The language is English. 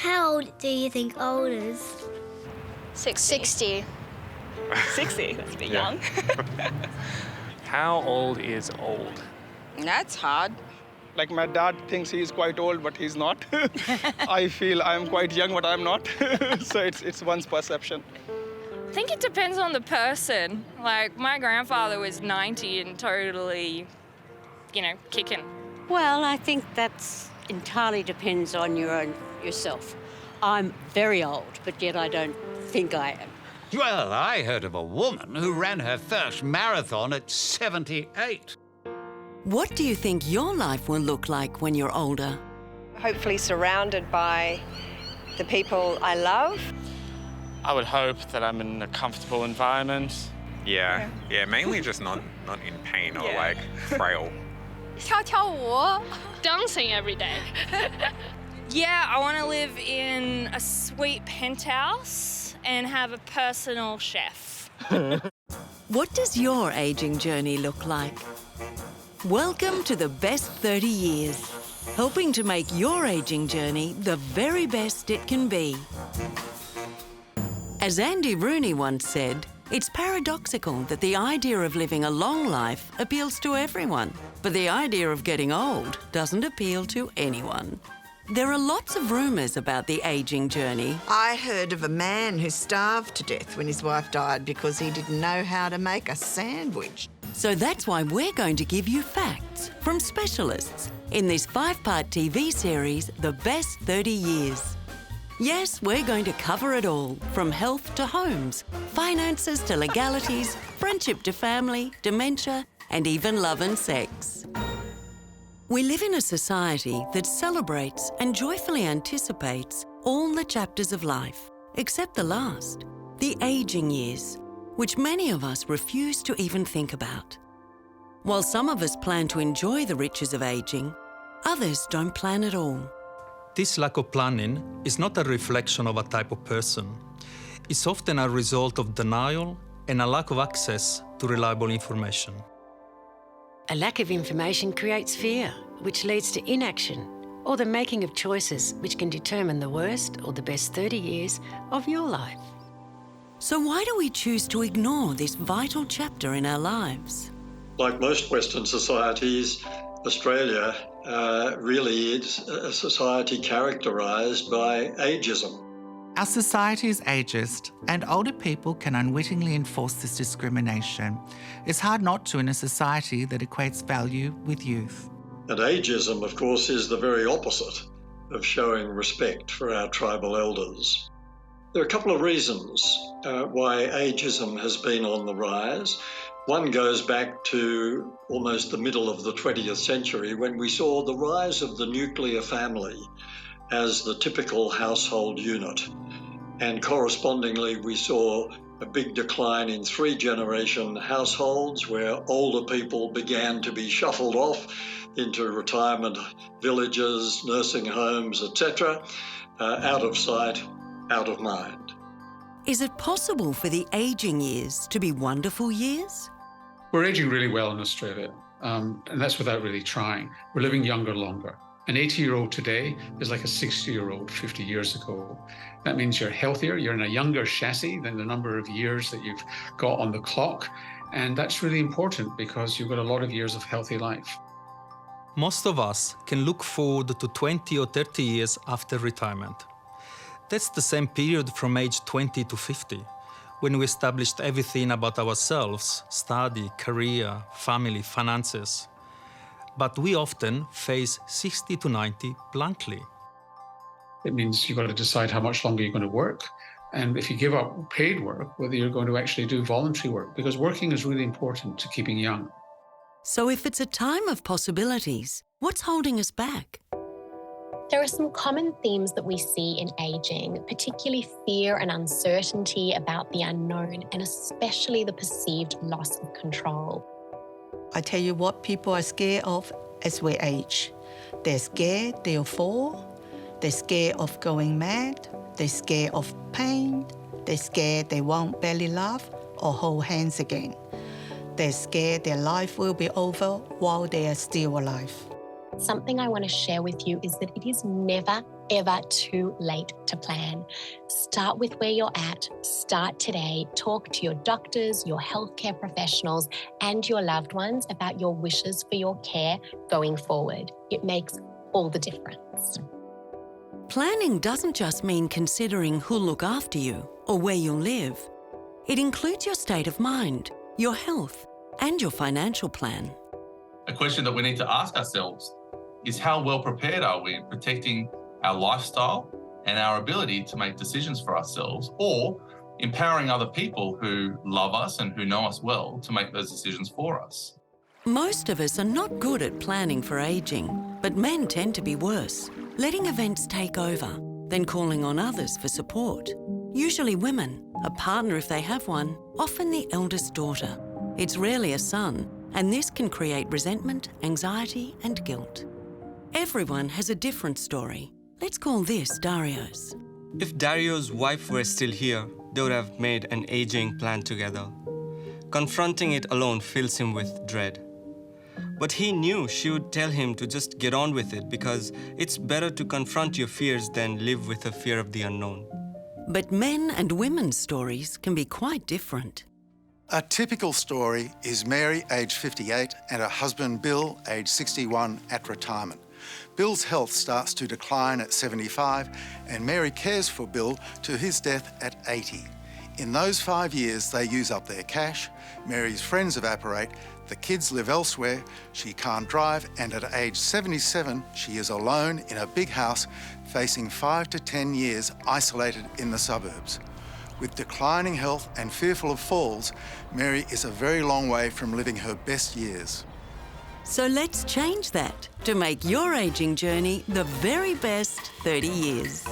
How old do you think old is? 60. 60? That's a bit Yeah. young. How old is old? That's hard. Like my dad thinks he's quite old, but he's not. I feel I'm quite young, but I'm not. So it's one's perception. I think it depends on the person. Like, my grandfather was 90 and totally, kicking. Well, I think that's entirely depends on yourself. I'm very old, but yet I don't think I am. Well, I heard of a woman who ran her first marathon at 78. What do you think your life will look like when you're older? Hopefully surrounded by the people I love. I would hope that I'm in a comfortable environment. Yeah, mainly just not in pain or Yeah. like frail. 跳跳舞. Dancing every day. Yeah, I want to live in a sweet penthouse and have a personal chef. What does your aging journey look like? Welcome to the best 30 years, helping to make your aging journey the very best it can be. As Andy Rooney once said, it's paradoxical that the idea of living a long life appeals to everyone, but the idea of getting old doesn't appeal to anyone. There are lots of rumours about the aging journey. I heard of a man who starved to death when his wife died because he didn't know how to make a sandwich. So that's why we're going to give you facts from specialists in this 5-part TV series, The Best 30 Years. Yes, we're going to cover it all, from health to homes, finances to legalities, friendship to family, dementia, and even love and sex. We live in a society that celebrates and joyfully anticipates all the chapters of life, except the last, the aging years, which many of us refuse to even think about. While some of us plan to enjoy the riches of aging, others don't plan at all. This lack of planning is not a reflection of a type of person. It's often a result of denial and a lack of access to reliable information. A lack of information creates fear, which leads to inaction or the making of choices which can determine the worst or the best 30 years of your life. So why do we choose to ignore this vital chapter in our lives? Like most Western societies, Australia really is a society characterised by ageism. Our society is ageist, and older people can unwittingly enforce this discrimination. It's hard not to in a society that equates value with youth. And ageism, of course, is the very opposite of showing respect for our tribal elders. There are a couple of reasons why ageism has been on the rise. One goes back to almost the middle of the 20th century when we saw the rise of the nuclear family as the typical household unit. And correspondingly, we saw a big decline in 3-generation households where older people began to be shuffled off into retirement villages, nursing homes, etc., out of sight, out of mind. Is it possible for the aging years to be wonderful years? We're aging really well in Australia, and that's without really trying. We're living younger longer. An 80-year-old today is like a 60-year-old 50 years ago. That means you're healthier, you're in a younger chassis than the number of years that you've got on the clock, and that's really important because you've got a lot of years of healthy life. Most of us can look forward to 20 or 30 years after retirement. That's the same period from age 20 to 50, when we established everything about ourselves, study, career, family, finances. But we often face 60 to 90 blankly. It means you've got to decide how much longer you're going to work, and if you give up paid work, whether you're going to actually do voluntary work, because working is really important to keeping young. So if it's a time of possibilities, what's holding us back? There are some common themes that we see in ageing, particularly fear and uncertainty about the unknown, and especially the perceived loss of control. I tell you what people are scared of as we age. They're scared they'll fall. They're scared of going mad. They're scared of pain. They're scared they won't belly laugh or hold hands again. They're scared their life will be over while they are still alive. something I want to share with you is that it is never, ever too late to plan. Start with where you're at. Start today. Talk to your doctors, your healthcare professionals, and your loved ones about your wishes for your care going forward. It makes all the difference. Planning doesn't just mean considering who'll look after you or where you'll live. It includes your state of mind, your health, and your financial plan. A question that we need to ask ourselves is how well prepared are we in protecting our lifestyle and our ability to make decisions for ourselves, or empowering other people who love us and who know us well to make those decisions for us. Most of us are not good at planning for ageing, but men tend to be worse, letting events take over, then calling on others for support. Usually women, a partner if they have one, often the eldest daughter. It's rarely a son, and this can create resentment, anxiety, and guilt. Everyone has a different story. Let's call this Dario's. If Dario's wife were still here, they would have made an aging plan together. Confronting it alone fills him with dread. But he knew she would tell him to just get on with it because it's better to confront your fears than live with a fear of the unknown. But men and women's stories can be quite different. A typical story is Mary, aged 58, and her husband Bill, aged 61, at retirement. Bill's health starts to decline at 75, and Mary cares for Bill to his death at 80. In those 5 years, they use up their cash, Mary's friends evaporate, the kids live elsewhere, she can't drive, and at age 77, she is alone in a big house, facing 5 to 10 years isolated in the suburbs. With declining health and fearful of falls, Mary is a very long way from living her best years. So let's change that to make your ageing journey the very best 30 years.